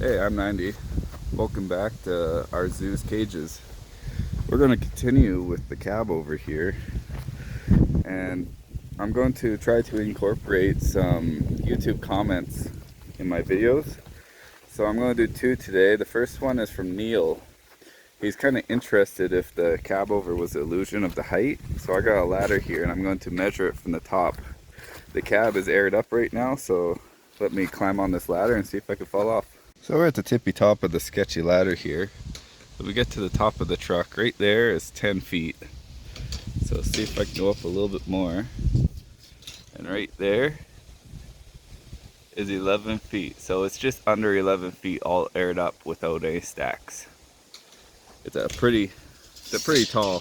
Hey, I'm 90. Welcome back to our Zoo's Cages. We're going to continue with the cab over here, and I'm going to try to incorporate some YouTube comments in my videos. So I'm going to do two today. The first one is from Neil. He's kind of interested if the cab over was the illusion of the height. So I got a ladder here and I'm going to measure it from the top. The cab is aired up right now, so let me climb on this ladder and see if I can fall off. So we're at the tippy top of the sketchy ladder here. When we get to the top of the truck, right there is 10 feet. So let's see if I can go up a little bit more. And right there is 11 feet. So it's just under 11 feet all aired up without any stacks. It's a pretty tall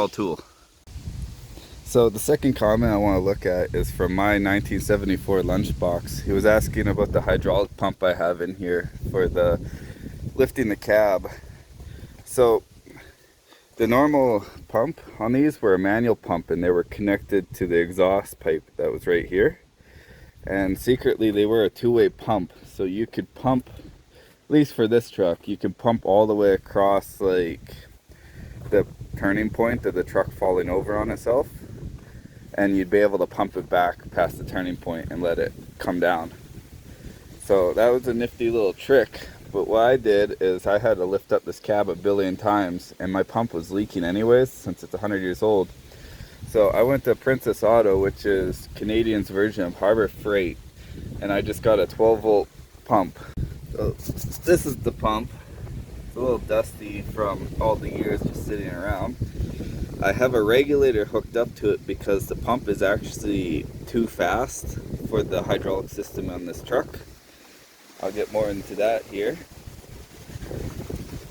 tool. So the second comment I want to look at is from my 1974 lunchbox. He was asking about the hydraulic pump I have in here for the lifting the cab. So the normal pump on these were a manual pump, and they were connected to the exhaust pipe that was right here. And secretly they were a two-way pump, so you could pump, at least for this truck, you could pump all the way across like the turning point of the truck falling over on itself, and you'd be able to pump it back past the turning point and let it come down. So that was a nifty little trick. But what I did is I had to lift up this cab a billion times, and my pump was leaking anyways since it's 100 years old. So I went to Princess Auto, which is Canadian's version of Harbor Freight, and I just got a 12-volt pump. So this is the pump. It's a little dusty from all the years just sitting around. I have a regulator hooked up to it because the pump is actually too fast for the hydraulic system on this truck. I'll get more into that here.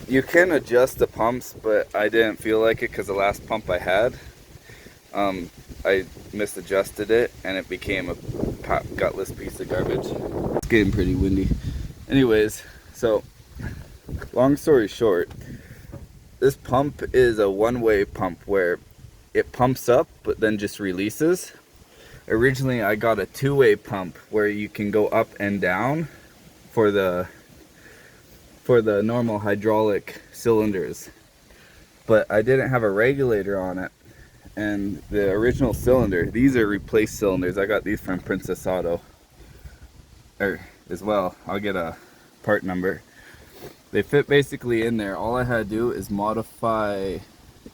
You can adjust the pumps, but I didn't feel like it because the last pump I had, I misadjusted it and it became a gutless piece of garbage. It's getting pretty windy. Anyways, so long story short, this pump is a one-way pump where it pumps up but then just releases. Originally I got a two-way pump where you can go up and down for the normal hydraulic cylinders, but I didn't have a regulator on it. And the original cylinder, these are replaced cylinders. I got these from Princess Auto as well. I'll get a part number. They fit basically in there. All I had to do is modify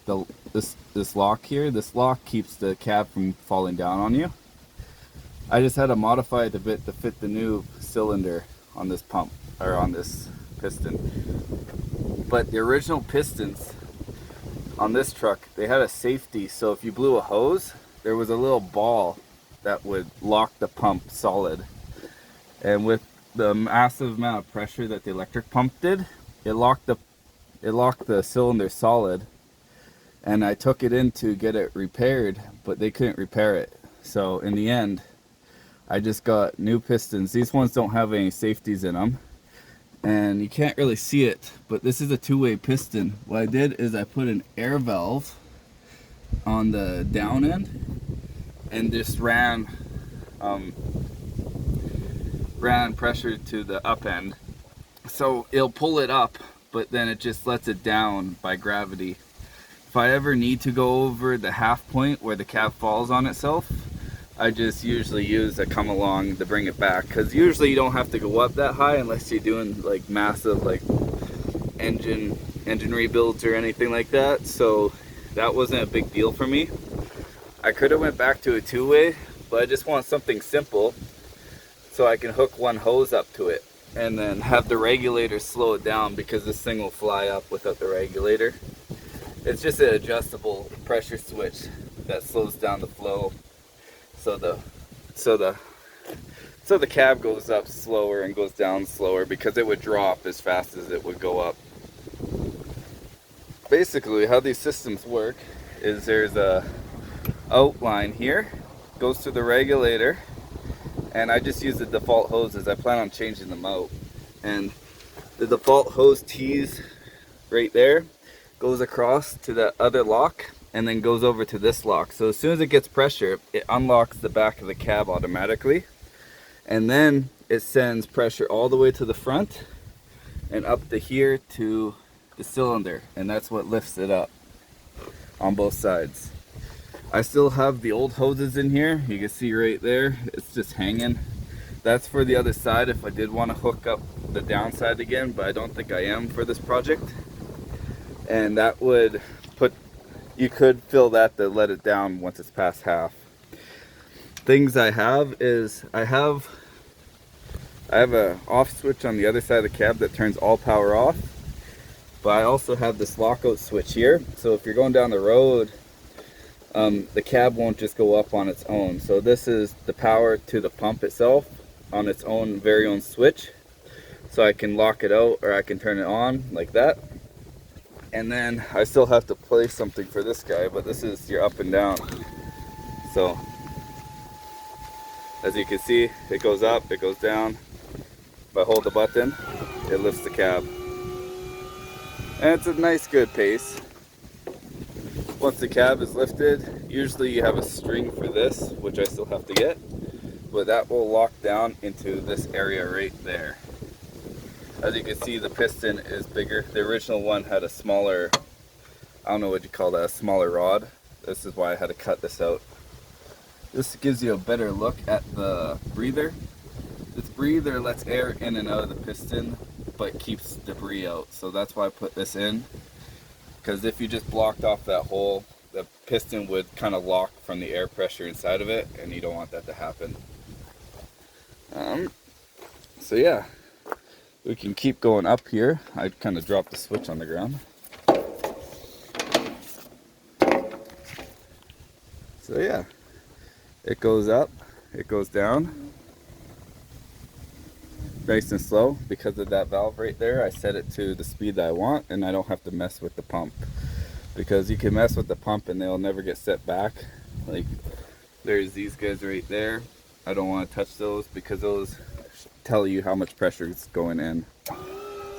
this lock here. This lock keeps the cab from falling down on you. I just had to modify it a bit to fit the new cylinder on this pump, or on this piston. But the original pistons on this truck, they had a safety, so if you blew a hose, there was a little ball that would lock the pump solid. And with the massive amount of pressure that the electric pump did, it locked the cylinder solid. And I took it in to get it repaired, but they couldn't repair it. So in the end, I just got new pistons. These ones don't have any safeties in them, and you can't really see it, but this is a two-way piston. What I did is I put an air valve on the down end and just ran pressure to the up end, so it'll pull it up, but then it just lets it down by gravity. If I ever need to go over the half point where the cab falls on itself, I just usually use a come along to bring it back, because usually you don't have to go up that high unless you're doing like massive like engine rebuilds or anything like that. So that wasn't a big deal for me. I could have went back to a two-way, but I just want something simple so I can hook one hose up to it and then have the regulator slow it down, because this thing will fly up without the regulator. It's just an adjustable pressure switch that slows down the flow. So the cab goes up slower and goes down slower, because it would drop as fast as it would go up. Basically how these systems work is there's a outline here, goes to the regulator, and I just use the default hoses. I plan on changing them out. And the default hose tees right there goes across to the other lock and then goes over to this lock. So as soon as it gets pressure, it unlocks the back of the cab automatically. And then it sends pressure all the way to the front and up to here to the cylinder, and that's what lifts it up on both sides. I still have the old hoses in here. You can see right there, it's just hanging. That's for the other side if I did want to hook up the downside again, but I don't think I am for this project. And that would put, you could fill that to let it down once it's past half. Things I have is, I have a off switch on the other side of the cab that turns all power off. But I also have this lockout switch here. So if you're going down the road, the cab won't just go up on its own. So this is the power to the pump itself on its own very own switch. So I can lock it out or I can turn it on like that. And then I still have to place something for this guy, but this is your up and down. So as you can see, it goes up, it goes down. If I hold the button, it lifts the cab. And it's a nice good pace. Once the cab is lifted, usually you have a string for this, which I still have to get, but that will lock down into this area right there. As you can see, the piston is bigger. The original one had a smaller, I don't know what you call that, a smaller rod. This is why I had to cut this out. This gives you a better look at the breather. This breather lets air in and out of the piston, but keeps debris out. So that's why I put this in. Because if you just blocked off that hole, the piston would kind of lock from the air pressure inside of it, and you don't want that to happen. So yeah, we can keep going up here. I kind of dropped the switch on the ground. So yeah, it goes up, it goes down. Nice and slow. Because of that valve right there, I set it to the speed that I want, and I don't have to mess with the pump, because you can mess with the pump and they'll never get set back. Like there's these guys right there, I don't want to touch those because those tell you how much pressure is going in.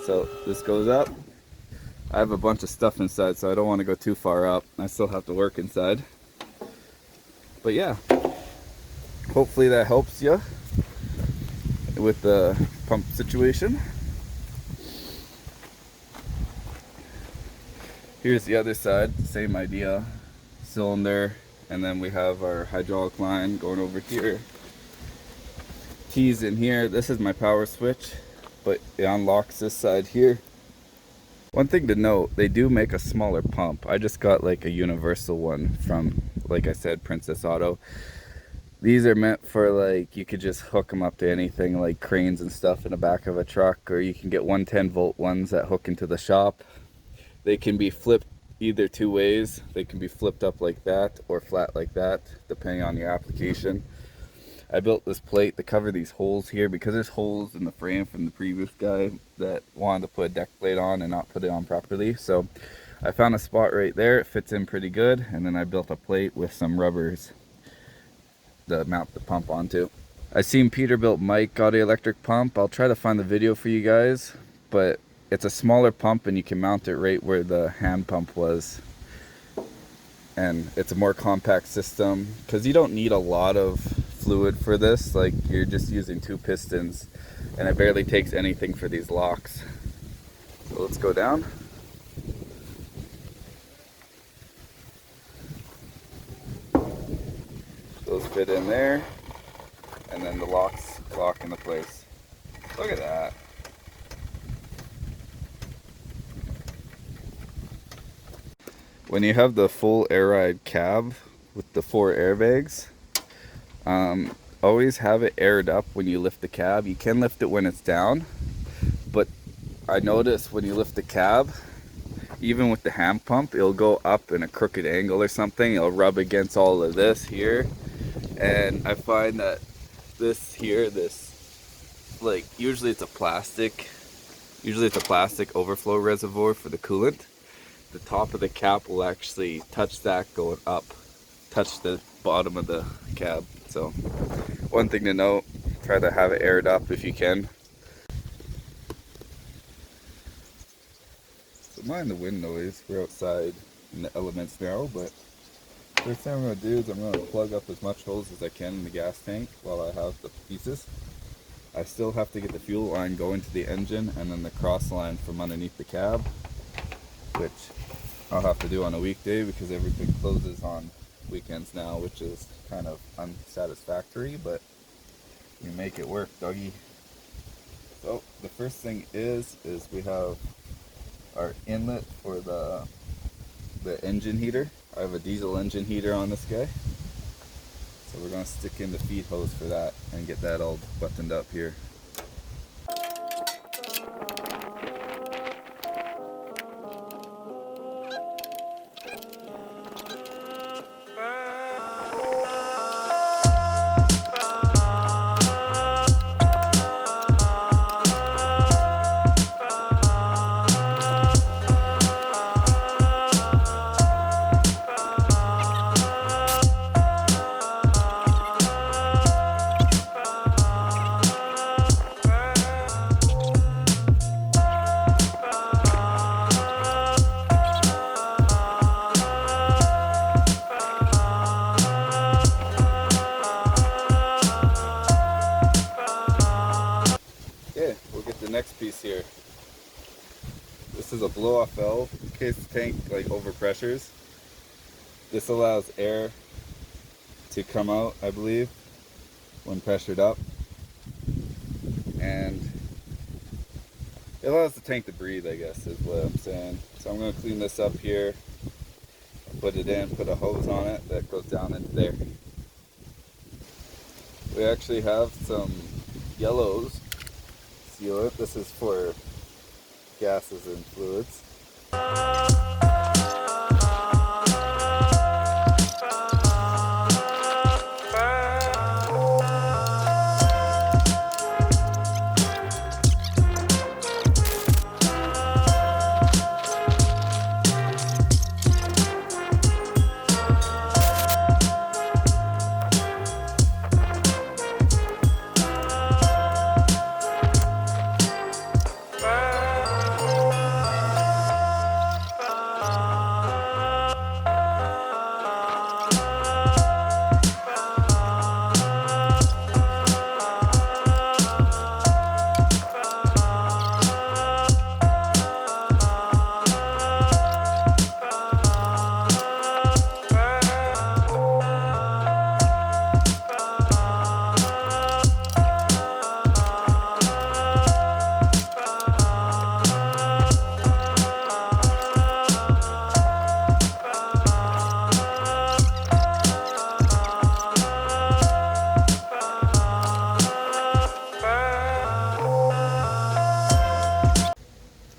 So this goes up. I have a bunch of stuff inside, so I don't want to go too far up. I still have to work inside, but yeah, hopefully that helps you with the pump situation. Here's the other side, same idea, cylinder, and then we have our hydraulic line going over here. Keys in here. This is my power switch, but it unlocks this side here. One thing to note, they do make a smaller pump. I just got like a universal one from, like I said, Princess Auto. These are meant for, like, you could just hook them up to anything like cranes and stuff in the back of a truck, or you can get 110 volt ones that hook into the shop. They can be flipped either two ways. They can be flipped up like that or flat like that, depending on your application. I built this plate to cover these holes here because there's holes in the frame from the previous guy that wanted to put a deck plate on and not put it on properly. So I found a spot right there. It fits in pretty good, and then I built a plate with some rubbers to mount the pump onto. I seen Peterbilt Mike got an electric pump. I'll try to find the video for you guys, but it's a smaller pump and you can mount it right where the hand pump was, and it's a more compact system because you don't need a lot of fluid for this. Like, you're just using 2 pistons and it barely takes anything for these locks. So let's go down. Those fit in there, and then the locks lock into place. Look at that. When you have the full air ride cab with the 4 airbags, always have it aired up when you lift the cab. You can lift it when it's down, but I noticed when you lift the cab, even with the hand pump, it'll go up in a crooked angle or something. It'll rub against all of this here. And I find that this here, like, usually it's a plastic overflow reservoir for the coolant. The top of the cap will actually touch that going up, touch the bottom of the cab. So one thing to note, try to have it aired up if you can. So mind the wind noise, we're outside in the elements now, but first thing I'm going to do is I'm going to plug up as much holes as I can in the gas tank while I have the pieces. I still have to get the fuel line going to the engine and then the cross line from underneath the cab, which I'll have to do on a weekday because everything closes on weekends now, which is kind of unsatisfactory, but you make it work, doggy. So the first thing is we have our inlet for the engine heater. I have a diesel engine heater on this guy, so we're going to stick in the feed hose for that and get that all buttoned up here. Okay, we'll get the next piece here. This is a blow-off valve in case the tank like overpressures. This allows air to come out, I believe, when pressured up, and it allows the tank to breathe, I guess is what I'm saying. So I'm going to clean this up here, put it in, put a hose on it that goes down into there. We actually have some yellows sealant. This is for gases and fluids.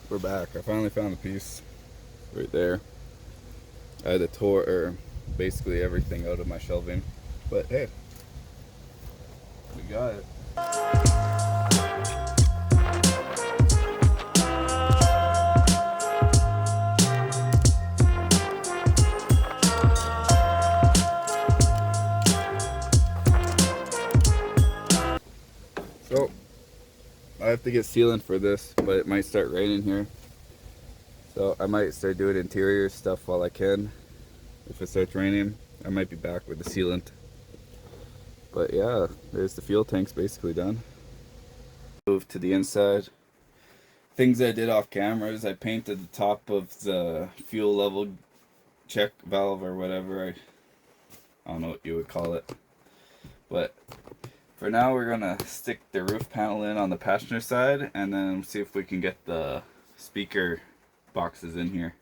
We're back. I finally found the piece right there. I had to tore basically everything out of my shelving, but hey, we got it. So I have to get sealant for this, but it might start raining here, so I might start doing interior stuff while I can. If it starts raining, I might be back with the sealant. But yeah, there's the fuel tanks basically done. Move to the inside. Things I did off camera is I painted the top of the fuel level check valve or whatever. I don't know what you would call it. But for now we're gonna stick the roof panel in on the passenger side and then see if we can get the speaker boxes in here.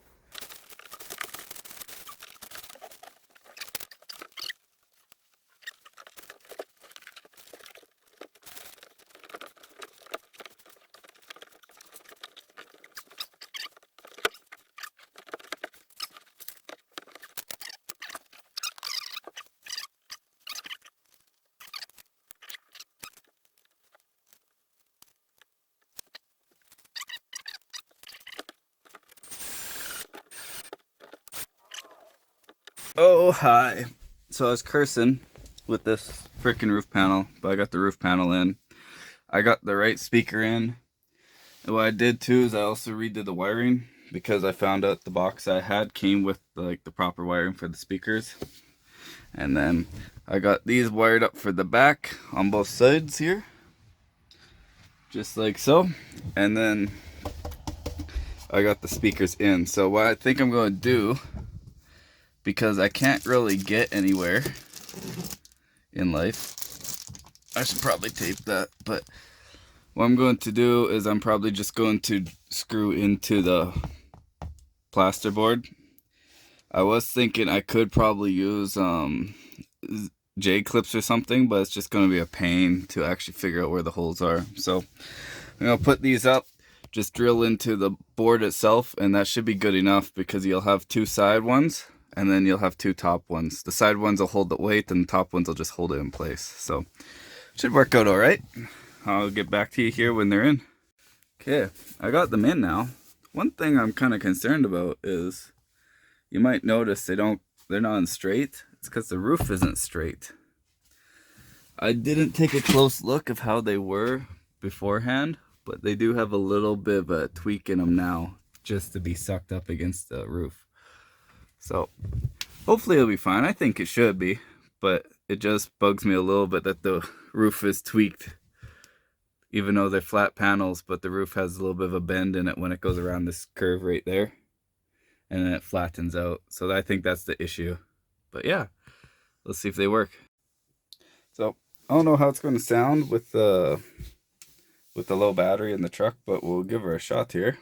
Oh, hi. So I was cursing with this freaking roof panel, but I got the roof panel in. I got the right speaker in. And what I did too is I also redid the wiring because I found out the box I had came with like the proper wiring for the speakers. And then I got these wired up for the back on both sides here. just like so. And then I got the speakers in. So what I think I'm going to do, because I can't really get anywhere in life, I should probably tape that, but what I'm going to do is I'm probably just going to screw into the plasterboard. I was thinking I could probably use J-clips or something, but it's just going to be a pain to actually figure out where the holes are. So I'm going to put these up, just drill into the board itself, and that should be good enough because you'll have two side ones and then you'll have two top ones. The side ones will hold the weight and the top ones will just hold it in place. So it should work out all right. I'll get back to you here when they're in. Okay, I got them in now. One thing I'm kind of concerned about is you might notice they're not straight. It's because the roof isn't straight. I didn't take a close look of how they were beforehand, but they do have a little bit of a tweak in them now just to be sucked up against the roof. So hopefully it'll be fine. I think it should be, but it just bugs me a little bit that the roof is tweaked, even though they're flat panels, but the roof has a little bit of a bend in it when it goes around this curve right there. And then it flattens out. So I think that's the issue. But yeah, let's see if they work. So I don't know how it's going to sound with the low battery in the truck, but we'll give her a shot here.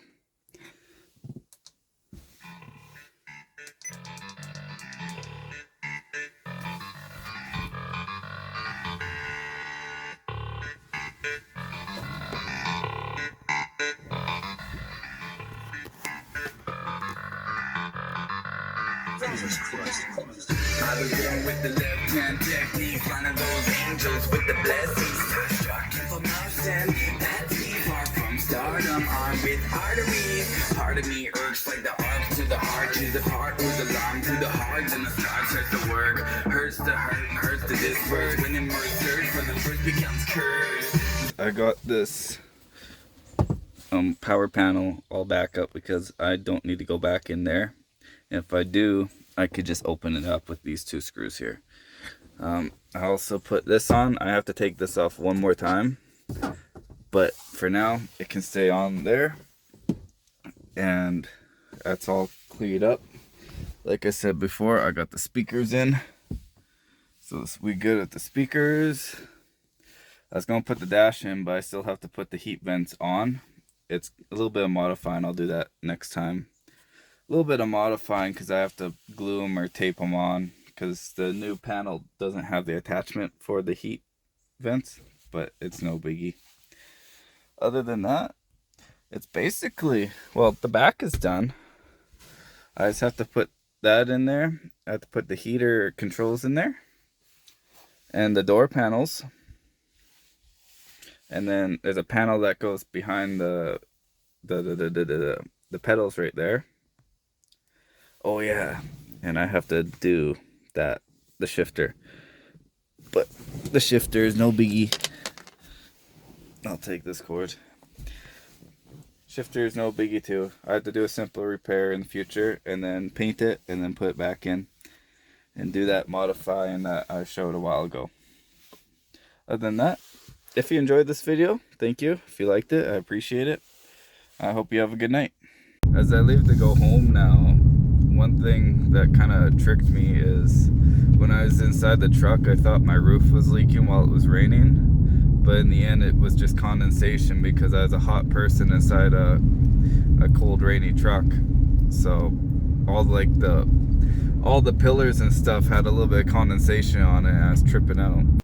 Jesus Christ. I was born with the left hand technique, one of those angels with the blessings. Starting from mountain, that's me, far from stardom, armed with arteries. Part of me urged like the arc to the heart, to the part with the alarm to the heart, and the scar starts to work. Hurts to hurt, hurts to disperse. When it merges, for the first becomes cursed. I got this power panel all back up because I don't need to go back in there. If I do, I could just open it up with these two screws here. I also put this on. I have to take this off one more time, but for now it can stay on there, and that's all cleared up. Like I said before, I got the speakers in, so we good at the speakers. I was gonna put the dash in, but I still have to put the heat vents on. It's a little bit of modifying. I'll do that next time. A little bit of modifying because I have to glue them or tape them on because the new panel doesn't have the attachment for the heat vents, but it's no biggie. Other than that, it's basically, well, the back is done. I just have to put that in there. I have to put the heater controls in there and the door panels, and then there's a panel that goes behind the pedals right there. Oh yeah, and I have to do that, the shifter. But the shifter is no biggie. I'll take this cord. Shifter is no biggie too. I have to do a simple repair in the future and then paint it and then put it back in and do that modifying that I showed a while ago. Other than that, if you enjoyed this video, thank you. If you liked it, I appreciate it. I hope you have a good night. As I leave to go home now, one thing that kind of tricked me is when I was inside the truck, I thought my roof was leaking while it was raining, but in the end it was just condensation because I was a hot person inside a cold, rainy truck. So all the pillars and stuff had a little bit of condensation on it and I was tripping out.